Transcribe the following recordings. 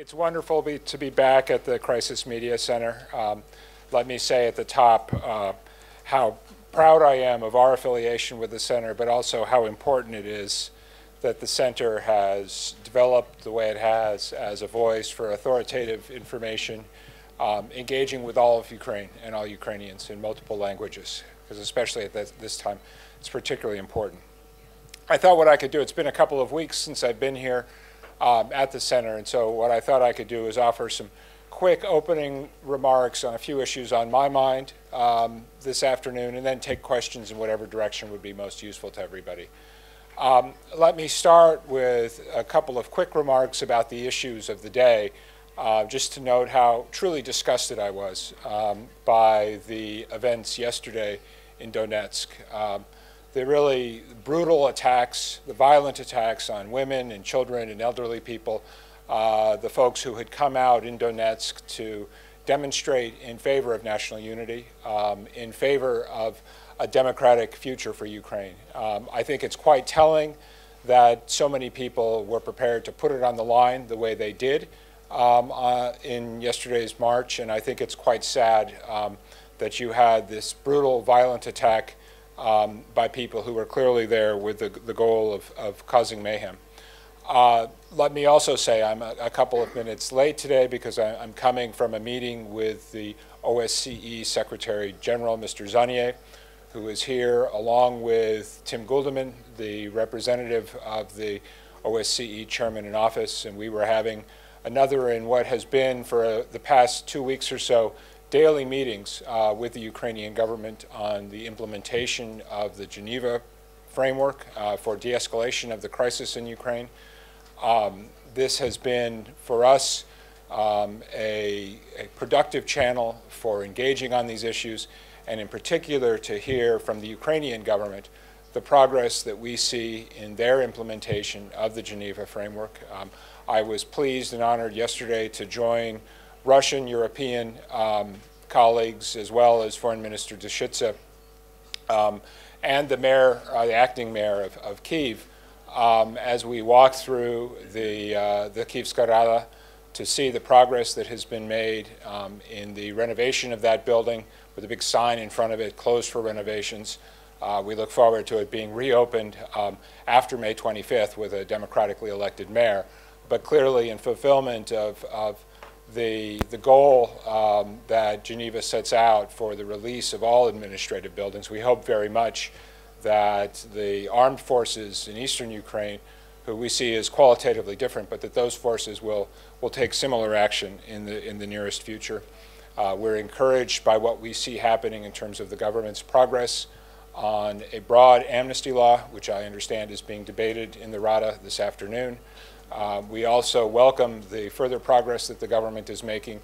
It's wonderful to be back at the Crisis Media Center. Let me say at the top how proud I am of our affiliation with the center, but also how important it is that the center has developed the way it has as a voice for authoritative information, engaging with all of Ukraine and all Ukrainians in multiple languages, because especially at this time, it's particularly important. I thought what I could do, it's been a couple of weeks since I've been here at the center, and so what I thought I could do is offer some quick opening remarks on a few issues on my mind this afternoon, and then take questions in whatever direction would be most useful to everybody. Let me start with a couple of quick remarks about the issues of the day, just to note how truly disgusted I was by the events yesterday in Donetsk. The really brutal attacks, the violent attacks on women and children and elderly people, the folks who had come out in Donetsk to demonstrate in favor of national unity, in favor of a democratic future for Ukraine. I think it's quite telling that so many people were prepared to put it on the line the way they did in yesterday's march, and I think it's quite sad that you had this brutal, violent attack by people who were clearly there with the goal of causing mayhem. Let me also say I'm a couple of minutes late today because I'm coming from a meeting with the OSCE Secretary General, Mr. Zanier, who is here along with Tim Guldeman, the representative of the OSCE Chairman in office, and we were having another in what has been for the past 2 weeks or so daily meetings with the Ukrainian government on the implementation of the Geneva framework for de-escalation of the crisis in Ukraine. This has been, for us, a productive channel for engaging on these issues, and in particular to hear from the Ukrainian government the progress that we see in their implementation of the Geneva framework. I was pleased and honored yesterday to join Russian, European colleagues, as well as Foreign Minister Deshitsa, and the mayor, the acting mayor of Kyiv, as we walked through the Kyivska Rada to see the progress that has been made in the renovation of that building, with a big sign in front of it, closed for renovations. We look forward to it being reopened after May 25th with a democratically elected mayor. But clearly in fulfillment of the goal that Geneva sets out for the release of all administrative buildings, we hope very much that the armed forces in eastern Ukraine, who we see as qualitatively different, but that those forces will take similar action in the nearest future. We're encouraged by what we see happening in terms of the government's progress on a broad amnesty law, which I understand is being debated in the Rada this afternoon. We also welcome the further progress that the government is making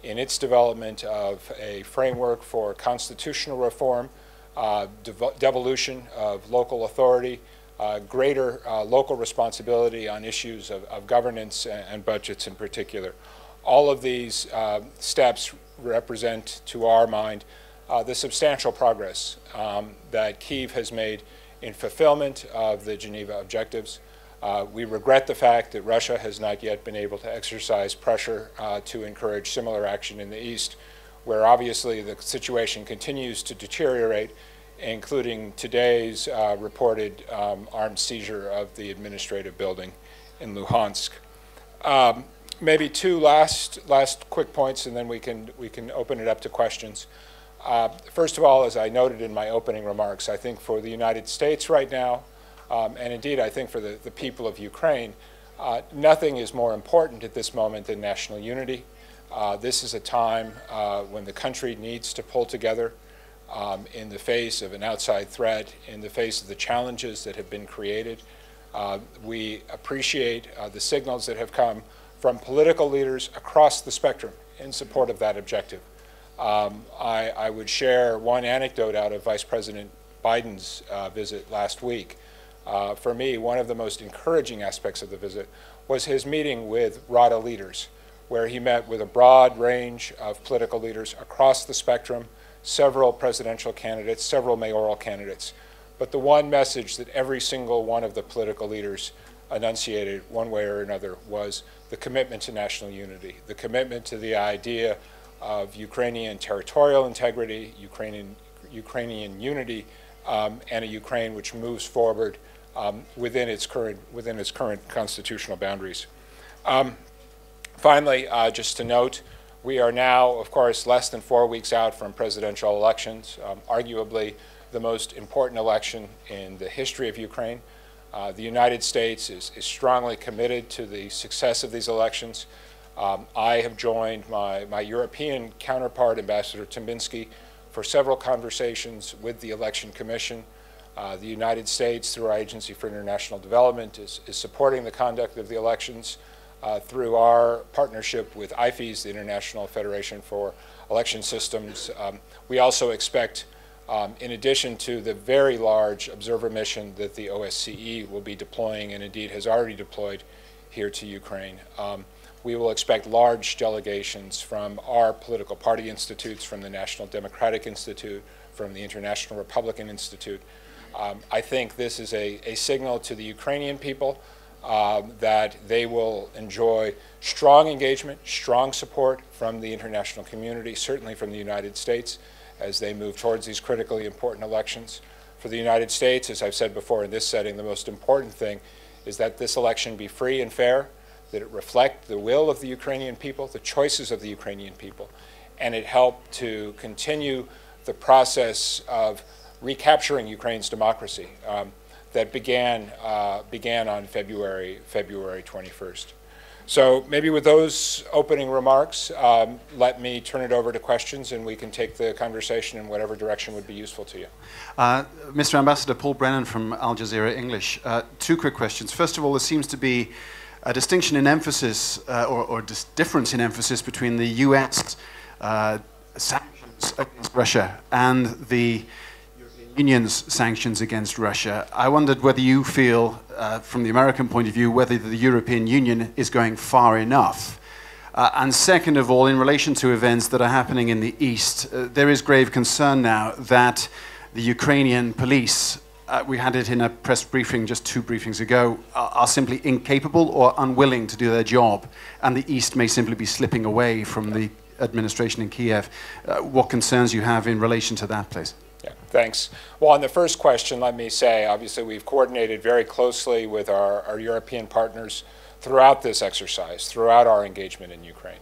in its development of a framework for constitutional reform, devolution of local authority, greater local responsibility on issues of governance and budgets in particular. All of these steps represent, to our mind, the substantial progress that Kyiv has made in fulfillment of the Geneva objectives. We regret the fact that Russia has not yet been able to exercise pressure to encourage similar action in the East, where obviously the situation continues to deteriorate, including today's reported armed seizure of the administrative building in Luhansk. Maybe two last quick points, and then we can open it up to questions. First of all, as I noted in my opening remarks, I think for the United States right now, and indeed I think for the people of Ukraine, nothing is more important at this moment than national unity. This is a time when the country needs to pull together in the face of an outside threat, in the face of the challenges that have been created. We appreciate the signals that have come from political leaders across the spectrum in support of that objective. I would share one anecdote out of Vice President Biden's visit last week. For me, one of the most encouraging aspects of the visit was his meeting with Rada leaders, where he met with a broad range of political leaders across the spectrum, several presidential candidates, several mayoral candidates. But the one message that every single one of the political leaders enunciated one way or another was the commitment to national unity, the commitment to the idea of Ukrainian territorial integrity, Ukrainian unity, and a Ukraine which moves forward within its current constitutional boundaries. Finally, just to note, we are now, of course, less than 4 weeks out from presidential elections, arguably the most important election in the history of Ukraine. The United States is strongly committed to the success of these elections. I have joined my European counterpart, Ambassador Tyminski, for several conversations with the Election Commission. The United States, through our Agency for International Development, is supporting the conduct of the elections through our partnership with IFES, the International Federation for Election Systems. We also expect, in addition to the very large observer mission that the OSCE will be deploying, and indeed has already deployed here to Ukraine, we will expect large delegations from our political party institutes, from the National Democratic Institute, from the International Republican Institute. I think this is a signal to the Ukrainian people that they will enjoy strong engagement, strong support from the international community, certainly from the United States, as they move towards these critically important elections. For the United States, as I've said before in this setting, the most important thing is that this election be free and fair, that it reflect the will of the Ukrainian people, the choices of the Ukrainian people, and it help to continue the process of recapturing Ukraine's democracy that began on February 21st. So maybe with those opening remarks, let me turn it over to questions, and we can take the conversation in whatever direction would be useful to you. Mr. Ambassador, Paul Brennan from Al Jazeera English. 2 quick questions. First of all, there seems to be a distinction in emphasis, or difference in emphasis between the US sanctions against Russia and the Union's sanctions against Russia. I wondered whether you feel, from the American point of view, whether the European Union is going far enough. And second of all, in relation to events that are happening in the East, there is grave concern now that the Ukrainian police, we had it in a press briefing just 2 briefings ago, are simply incapable or unwilling to do their job, and the East may simply be slipping away from the administration in Kiev. What concerns you have in relation to that, please? Yeah, thanks. Well, on the first question, let me say, obviously, we've coordinated very closely with our European partners throughout this exercise, throughout our engagement in Ukraine.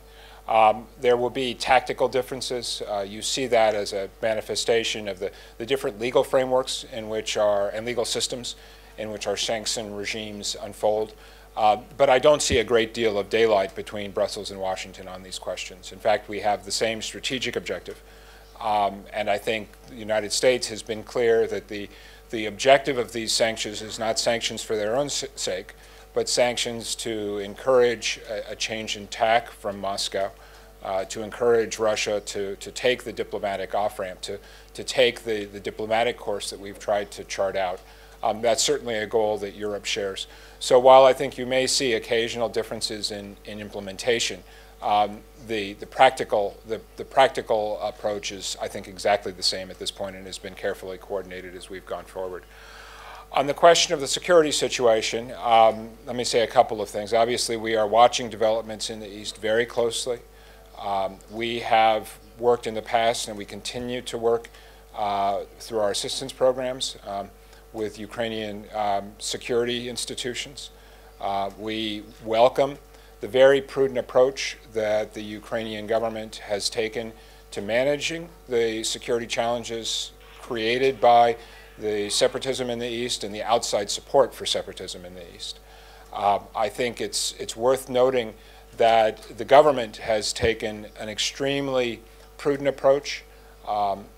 There will be tactical differences. You see that as a manifestation of the different legal frameworks in which and legal systems in which our sanction regimes unfold. But I don't see a great deal of daylight between Brussels and Washington on these questions. In fact, we have the same strategic objective. And I think the United States has been clear that the objective of these sanctions is not sanctions for their own sake, but sanctions to encourage a change in tack from Moscow, to encourage Russia to take the diplomatic off-ramp, to take the diplomatic course that we've tried to chart out. That's certainly a goal that Europe shares. So while I think you may see occasional differences in implementation, the practical approach is, I think, exactly the same at this point and has been carefully coordinated as we've gone forward. On the question of the security situation, let me say a couple of things. Obviously, we are watching developments in the East very closely. We have worked in the past, and we continue to work through our assistance programs with Ukrainian security institutions. We welcome the very prudent approach that the Ukrainian government has taken to managing the security challenges created by the separatism in the East and the outside support for separatism in the East. I think it's worth noting that the government has taken an extremely prudent approach,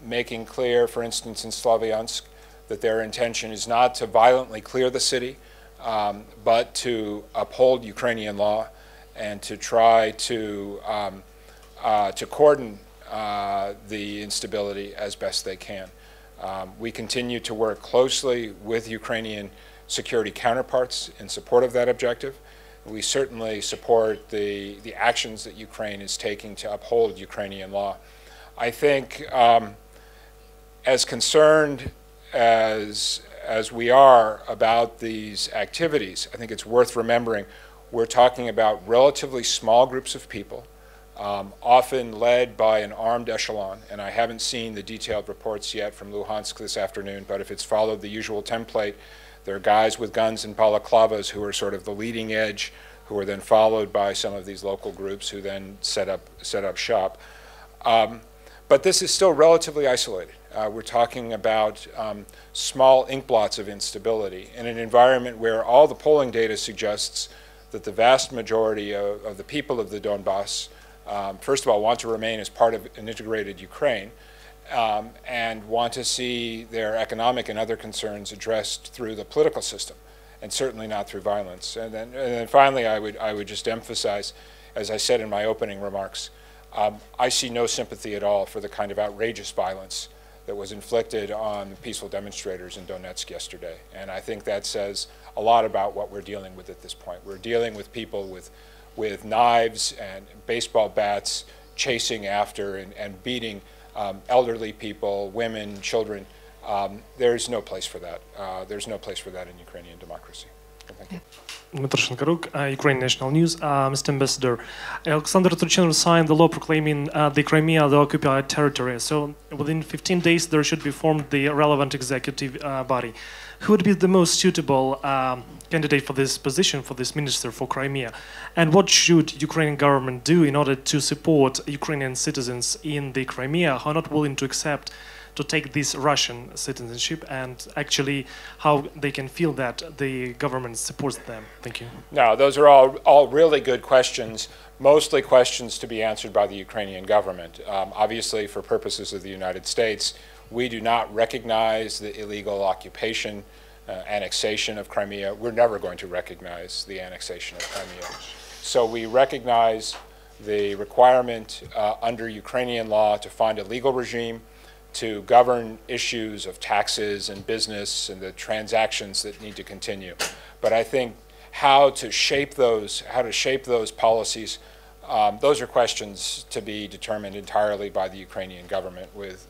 making clear, for instance, in Slavyansk, that their intention is not to violently clear the city, but to uphold Ukrainian law and to try to cordon the instability as best they can. We continue to work closely with Ukrainian security counterparts in support of that objective. We certainly support the actions that Ukraine is taking to uphold Ukrainian law. I think as concerned as we are about these activities, I think it's worth remembering we're talking about relatively small groups of people, often led by an armed echelon. And I haven't seen the detailed reports yet from Luhansk this afternoon, but if it's followed the usual template, there are guys with guns and balaclavas who are sort of the leading edge, who are then followed by some of these local groups who then set up shop. But this is still relatively isolated. We're talking about small ink blots of instability in an environment where all the polling data suggests that the vast majority of the people of the Donbass, first of all, want to remain as part of an integrated Ukraine, and want to see their economic and other concerns addressed through the political system, and certainly not through violence. And then finally, I would just emphasize, as I said in my opening remarks, I see no sympathy at all for the kind of outrageous violence that was inflicted on peaceful demonstrators in Donetsk yesterday. And I think that says a lot about what we're dealing with at this point. We're dealing with people with knives and baseball bats chasing after and beating elderly people, women, children. There's no place for that. There's no place for that in Ukrainian democracy. Thank you. Dmitry Shenkaruk, Ukraine National News. Mr. Ambassador, Alexander Turchinov signed the law proclaiming the Crimea the occupied territory. So within 15 days there should be formed the relevant executive body. Who would be the most suitable candidate for this position, for this minister for Crimea? And what should Ukrainian government do in order to support Ukrainian citizens in the Crimea who are not willing to accept to take this Russian citizenship, and actually how they can feel that the government supports them? Thank you. No, those are all really good questions, mostly questions to be answered by the Ukrainian government. Obviously, for purposes of the United States, we do not recognize the illegal occupation, annexation of Crimea. We're never going to recognize the annexation of Crimea. So we recognize the requirement under Ukrainian law to find a legal regime to govern issues of taxes and business and the transactions that need to continue. But I think how to shape those policies, those are questions to be determined entirely by the Ukrainian government with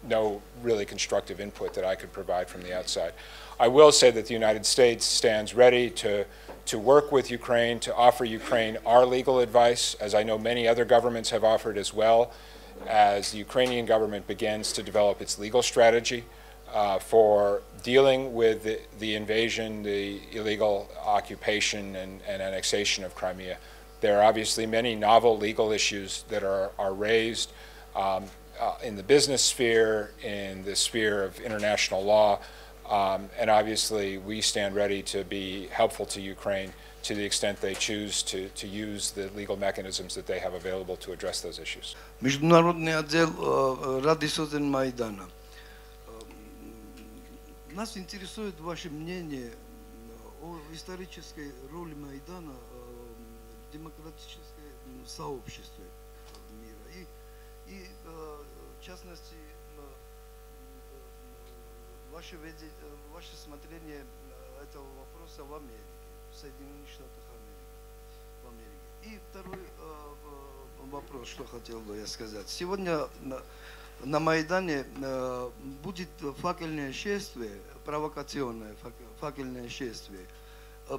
no really constructive input that I could provide from the outside. I will say that the United States stands ready to work with Ukraine, to offer Ukraine our legal advice, as I know many other governments have offered as well, as the Ukrainian government begins to develop its legal strategy for dealing with the invasion, the illegal occupation and annexation of Crimea. There are obviously many novel legal issues that are raised in the business sphere, in the sphere of international law, and obviously we stand ready to be helpful to Ukraine to the extent they choose to use the legal mechanisms that they have available to address those issues. Международный отдел Рады создан Майдана. Нас интересует ваше мнение о исторической роли Майдана в демократическом сообществе мира и в частности ваше смотрение этого вопроса в Америке. Соединенных Штатах Америки. И второй вопрос, что хотел бы я сказать. Сегодня на Майдане будет факельное шествие, провокационное факельное шествие.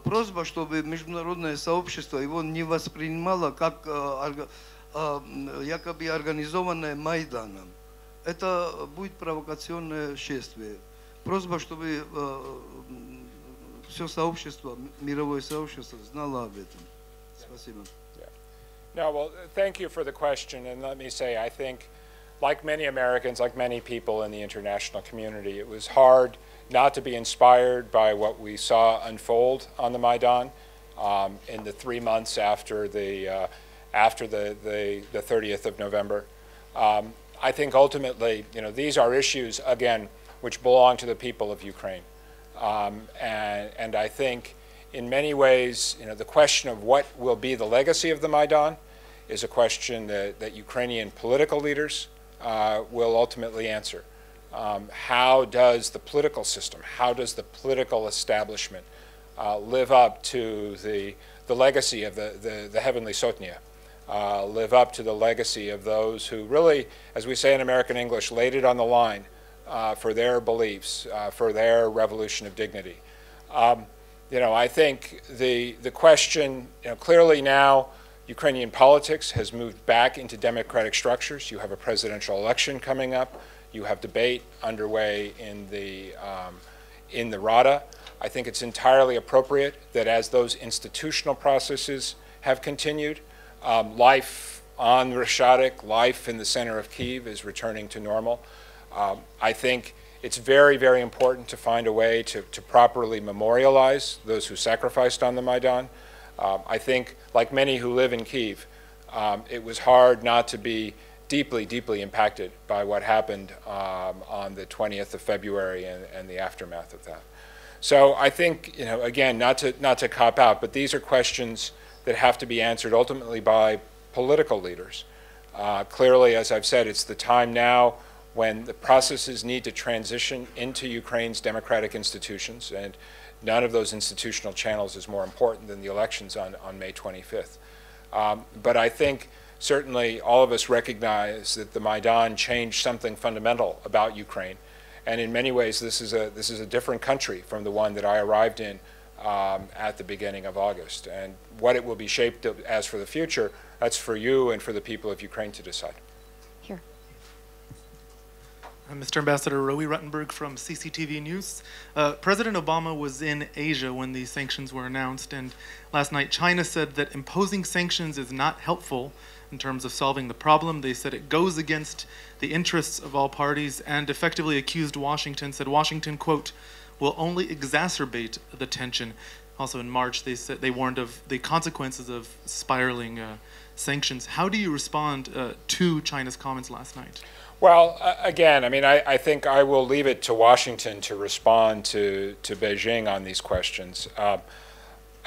Просьба, чтобы международное сообщество его не воспринимало как якобы организованное Майданом. Это будет провокационное шествие. Просьба, чтобы все сообщество, мировое сообщество знало об этом. Спасибо. No, well, thank you for the question, and let me say, I think, like many Americans, like many people in the international community, it was hard not to be inspired by what we saw unfold on the Maidan in the 3 months after the 30th of November. I think ultimately, these are issues, again, which belong to the people of Ukraine. And I think in many ways, the question of what will be the legacy of the Maidan is a question that Ukrainian political leaders will ultimately answer. How does the political system, how does the political establishment live up to the legacy of the Heavenly Sotnia, live up to the legacy of those who really, as we say in American English, laid it on the line for their beliefs, for their revolution of dignity. I think the question, clearly now Ukrainian politics has moved back into democratic structures. You have a presidential election coming up. You have debate underway in the Rada. I think it's entirely appropriate that as those institutional processes have continued, life on Reshadik, life in the center of Kyiv is returning to normal. I think it's very, very important to find a way to properly memorialize those who sacrificed on the Maidan. I think, like many who live in Kyiv, it was hard not to be deeply, deeply impacted by what happened on the 20th of February and the aftermath of that. So I think, again, not to cop out, but these are questions that have to be answered ultimately by political leaders. Clearly, as I've said, it's the time now when the processes need to transition into Ukraine's democratic institutions, and none of those institutional channels is more important than the elections on May 25th. But I think certainly all of us recognize that the Maidan changed something fundamental about Ukraine, and in many ways this is a different country from the one that I arrived in at the beginning of August. And what it will be shaped as for the future, that's for you and for the people of Ukraine to decide. Here. Mr. Ambassador, Rowie Ruttenberg from CCTV News. President Obama was in Asia when these sanctions were announced, and last night China said that imposing sanctions is not helpful in terms of solving the problem. They said it goes against the interests of all parties, and effectively accused Washington, said Washington, quote, will only exacerbate the tension. Also in March, they warned of the consequences of spiraling sanctions. How do you respond to China's comments last night? Well, again, I think I will leave it to Washington to respond to Beijing on these questions. I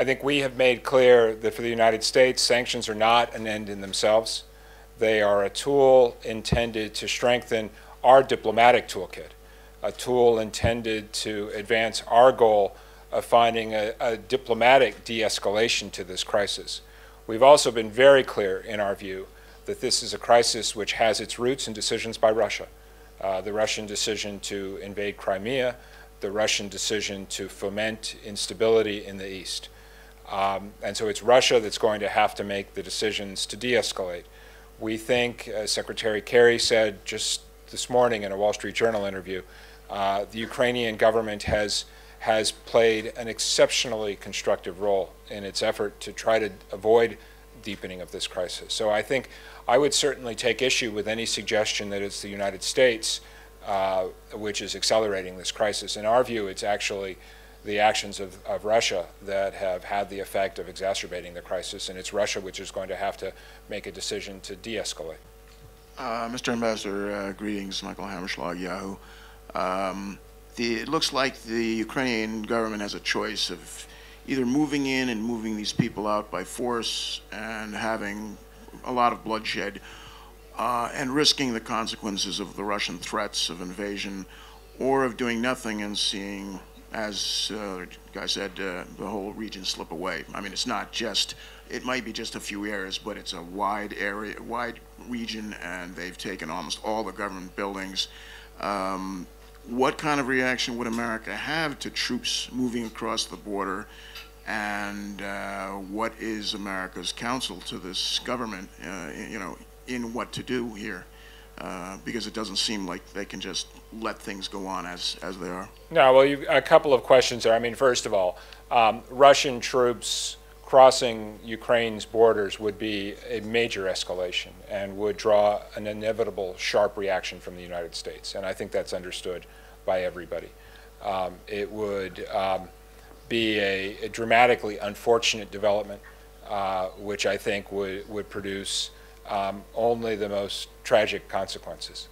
think we have made clear that for the United States, sanctions are not an end in themselves. They are a tool intended to strengthen our diplomatic toolkit, a tool intended to advance our goal of finding a diplomatic de-escalation to this crisis. We've also been very clear in our view that this is a crisis which has its roots in decisions by Russia. The Russian decision to invade Crimea, the Russian decision to foment instability in the East. And so it's Russia that's going to have to make the decisions to de-escalate. We think, as Secretary Kerry said just this morning in a Wall Street Journal interview, the Ukrainian government has played an exceptionally constructive role in its effort to try to avoid deepening of this crisis. So I think I would certainly take issue with any suggestion that it's the United States which is accelerating this crisis. In our view, it's actually the actions of Russia that have had the effect of exacerbating the crisis, and it's Russia which is going to have to make a decision to de-escalate. Mr. Ambassador, greetings, Michael Hammerschlag, Yahoo. It looks like the Ukrainian government has a choice of either moving in and moving these people out by force and having a lot of bloodshed and risking the consequences of the Russian threats of invasion, or of doing nothing and seeing, as the guy said, the whole region slip away. It's not just, it might be just a few areas, but it's a wide area, wide region, and they've taken almost all the government buildings. What kind of reaction would America have to troops moving across the border, and what is America's counsel to this government, in what to do here? Because it doesn't seem like they can just let things go on as they are. No, well, a couple of questions there. First of all, Russian troops crossing Ukraine's borders would be a major escalation and would draw an inevitable sharp reaction from the United States, and I think that's understood by everybody. It would be a dramatically unfortunate development, which I think would produce only the most tragic consequences.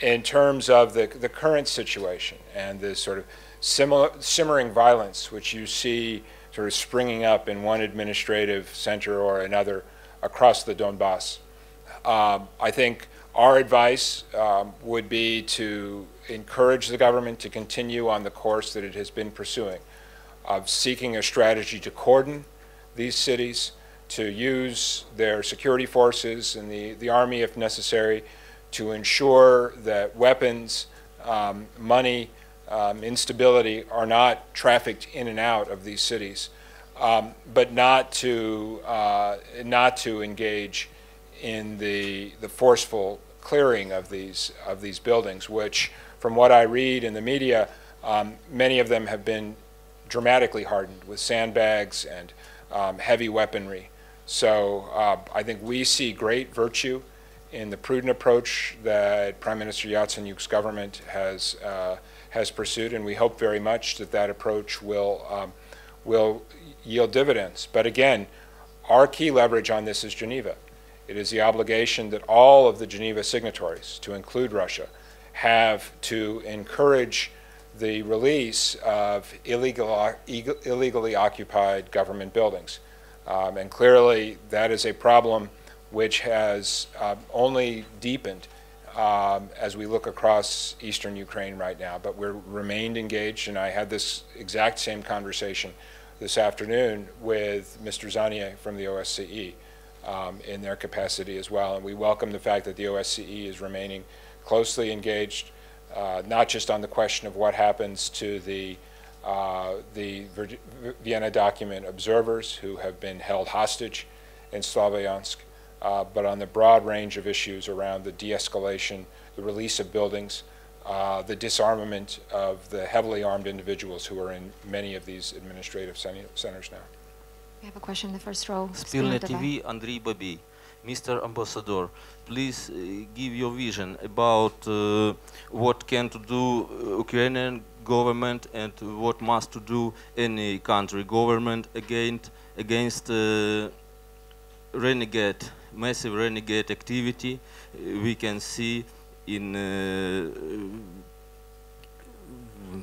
In terms of the current situation and this sort of simmering violence which you see sort of springing up in one administrative center or another across the Donbass, I think our advice would be to encourage the government to continue on the course that it has been pursuing of seeking a strategy to cordon these cities, to use their security forces and the army if necessary to ensure that weapons, money, instability are not trafficked in and out of these cities, but not to engage in the forceful clearing of these buildings, which, from what I read in the media, many of them have been dramatically hardened with sandbags and heavy weaponry. So I think we see great virtue in the prudent approach that Prime Minister Yatsenyuk's government has pursued, and we hope very much that that approach will yield dividends. But again, our key leverage on this is Geneva. It is the obligation that all of the Geneva signatories, to include Russia, have to encourage the release of illegally occupied government buildings. And clearly that is a problem which has only deepened as we look across eastern Ukraine right now. But we're remained engaged, and I had this exact same conversation this afternoon with Mr. Zanier from the OSCE in their capacity as well. And we welcome the fact that the OSCE is remaining closely engaged, not just on the question of what happens to the Vienna document observers who have been held hostage in Slavyansk, but on the broad range of issues around the de-escalation, the release of buildings, the disarmament of the heavily armed individuals who are in many of these administrative centers now. We have a question in the first row. Спільне TV, Андрій Бабій. Mr. Ambassador, please give your vision about what can to do Ukrainian government and what must to do any country government against renegade, massive renegade activity we can see in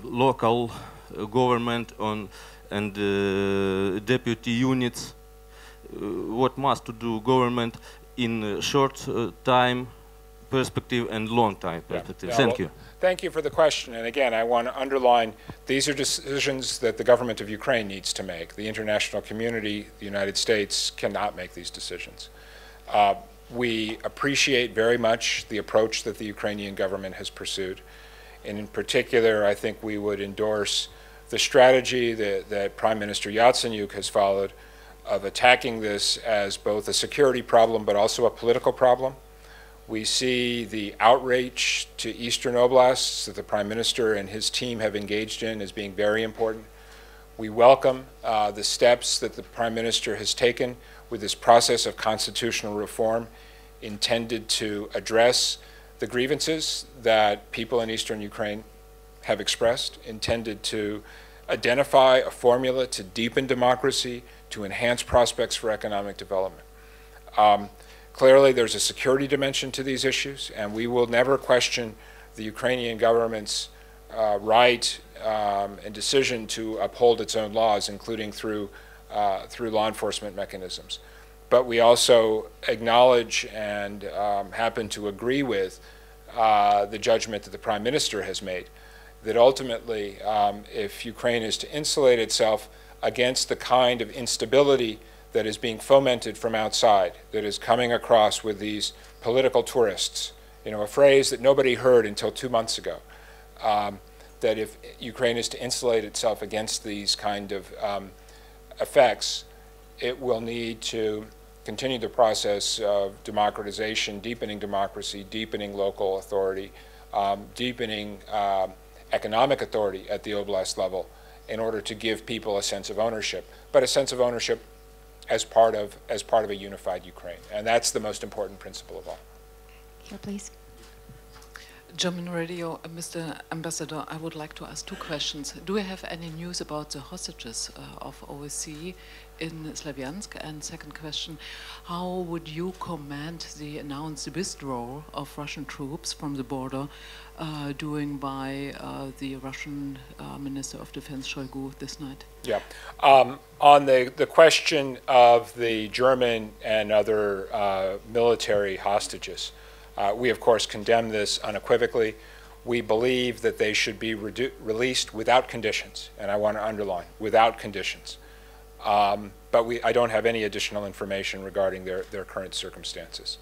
local government and deputy units. What must to do government in short time perspective and long time perspective? Thank you. Thank you for the question. And again, I want to underline, these are decisions that the government of Ukraine needs to make. The international community, the United States, cannot make these decisions. We appreciate very much the approach that the Ukrainian government has pursued. And in particular, I think we would endorse the strategy that Prime Minister Yatsenyuk has followed of attacking this as both a security problem but also a political problem. We see the outreach to eastern oblasts that the Prime Minister and his team have engaged in as being very important. We welcome the steps that the Prime Minister has taken with this process of constitutional reform intended to address the grievances that people in eastern Ukraine have expressed, intended to identify a formula to deepen democracy, to enhance prospects for economic development. Clearly, there's a security dimension to these issues, and we will never question the Ukrainian government's right and decision to uphold its own laws, including through law enforcement mechanisms. But we also acknowledge and happen to agree with the judgment that the Prime Minister has made, that ultimately, if Ukraine is to insulate itself against the kind of instability that is being fomented from outside, that is coming across with these political tourists, you know, a phrase that nobody heard until 2 months ago, that if Ukraine is to insulate itself against these kind of effects, it will need to continue the process of democratization, deepening democracy, deepening local authority, deepening economic authority at the oblast level in order to give people a sense of ownership, but a sense of ownership as part of a unified Ukraine. And that's the most important principle of all. Here, please. German radio, Mr. Ambassador, I would like to ask 2 questions. Do we have any news about the hostages of OSCE in Slavyansk? And second question, how would you comment the announced withdrawal of Russian troops from the border doing by the Russian Minister of Defense Shoigu this night? Yeah. On the question of the German and other military hostages, we, of course, condemn this unequivocally. We believe that they should be released without conditions, and I want to underline, without conditions. But I don't have any additional information regarding their current circumstances.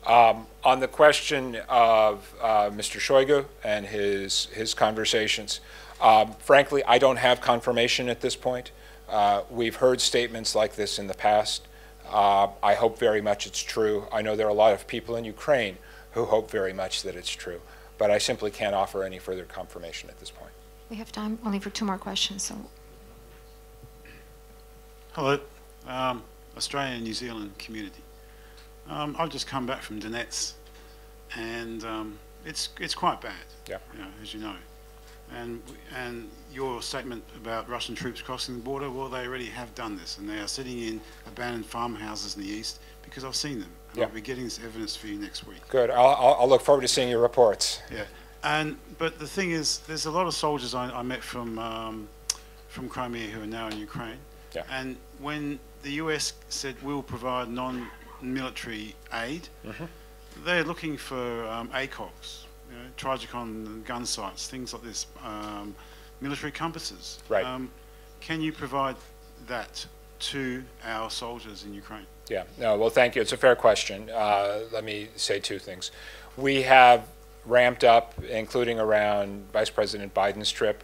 On the question of Mr. Shoigu and his conversations, Frankly, I don't have confirmation at this point. We've heard statements like this in the past. I hope very much it's true. I know there are a lot of people in Ukraine who hope very much that it's true, but I simply can't offer any further confirmation at this point. We have time only for 2 more questions, so. Hello, Australian and New Zealand community. I've just come back from Donetsk, and it's quite bad. Yeah. You know, as you know, and your statement about Russian troops crossing the border. Well, they already have done this, and they are sitting in abandoned farmhouses in the east because I've seen them. And Yeah. I'll be getting this evidence for you next week. Good. I'll look forward to seeing your reports. Yeah. But the thing is, there's a lot of soldiers I met from Crimea who are now in Ukraine. Yeah. And when the US said we'll provide non-military aid, they're looking for ACOGs, you know, Trajecon gun sights, things like this, military compasses. Right. Can you provide that to our soldiers in Ukraine? Yeah, no, well, thank you. It's a fair question. Let me say 2 things. We have ramped up, including around Vice President Biden's trip,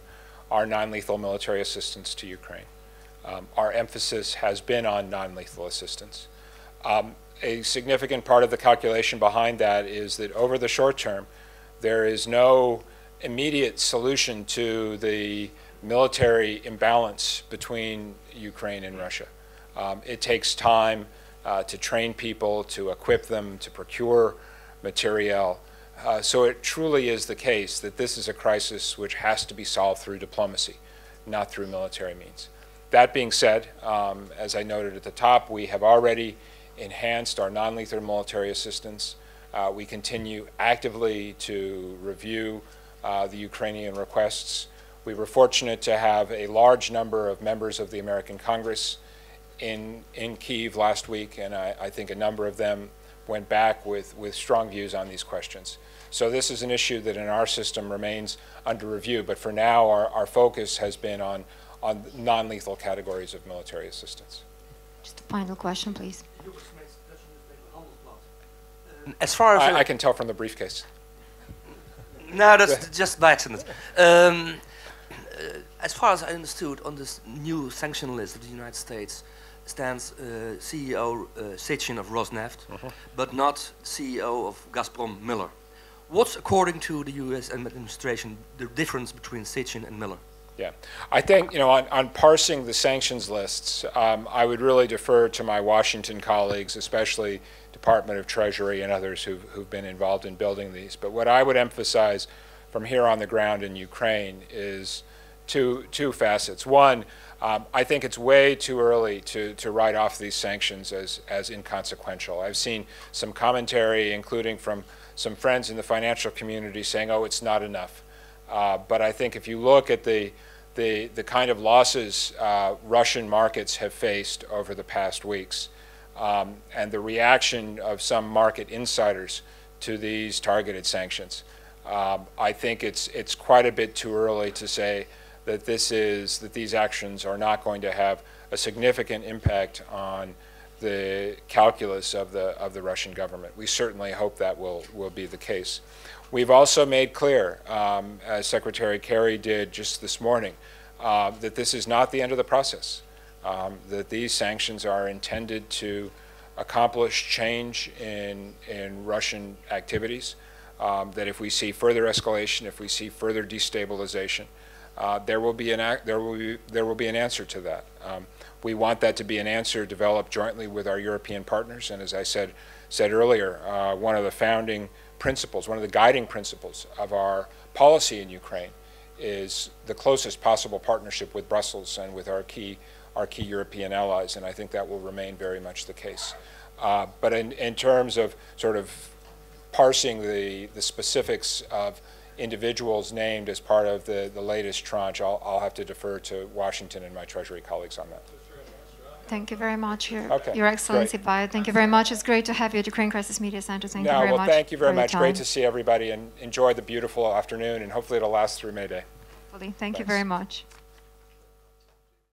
our non-lethal military assistance to Ukraine. Our emphasis has been on non-lethal assistance. A significant part of the calculation behind that is that over the short term, there is no immediate solution to the military imbalance between Ukraine and Russia. It takes time to train people, to equip them, to procure material. So it truly is the case that this is a crisis which has to be solved through diplomacy, not through military means. That being said, as I noted at the top, we have already enhanced our non-lethal military assistance. We continue actively to review the Ukrainian requests. We were fortunate to have a large number of members of the American Congress in Kyiv last week, and I think a number of them went back with strong views on these questions. So this is an issue that in our system remains under review, but for now our focus has been on non-lethal categories of military assistance. Just a final question, please. As far as I can tell from the briefcase. No, that's just by accident. As far as I understood, on this new sanction list of the United States stands CEO Sechin of Rosneft, but not CEO of Gazprom Miller. What's, according to the U.S. administration, the difference between Sechin and Miller? Yeah, I think, you know, on parsing the sanctions lists, I would really defer to my Washington colleagues, especially Department of Treasury and others who've been involved in building these. But what I would emphasize from here on the ground in Ukraine is two facets. One, I think it's way too early to write off these sanctions as inconsequential. I've seen some commentary, including from some friends in the financial community, saying, oh, it's not enough. But I think if you look at the kind of losses Russian markets have faced over the past weeks, and the reaction of some market insiders to these targeted sanctions, I think it's quite a bit too early to say that these actions are not going to have a significant impact on the calculus of the Russian government. We certainly hope that will be the case. We've also made clear, as Secretary Kerry did just this morning, that this is not the end of the process, that these sanctions are intended to accomplish change in Russian activities, that if we see further escalation, if we see further destabilization, there will be an answer to that. We want that to be an answer developed jointly with our European partners, and as I said earlier, one of the founding principles, one of the guiding principles of our policy in Ukraine is the closest possible partnership with Brussels and with our key European allies, and I think that will remain very much the case. But in terms of sort of parsing the specifics of individuals named as part of the latest tranche, I'll have to defer to Washington and my Treasury colleagues on that. Thank you very much, Okay, Your Excellency Pyatt. Thank you very much. It's great to have you at Ukraine Crisis Media Center. Thank you very much. Thank you very much. Great to see everybody, and enjoy the beautiful afternoon, and hopefully it'll last through May Day. Thank you very much.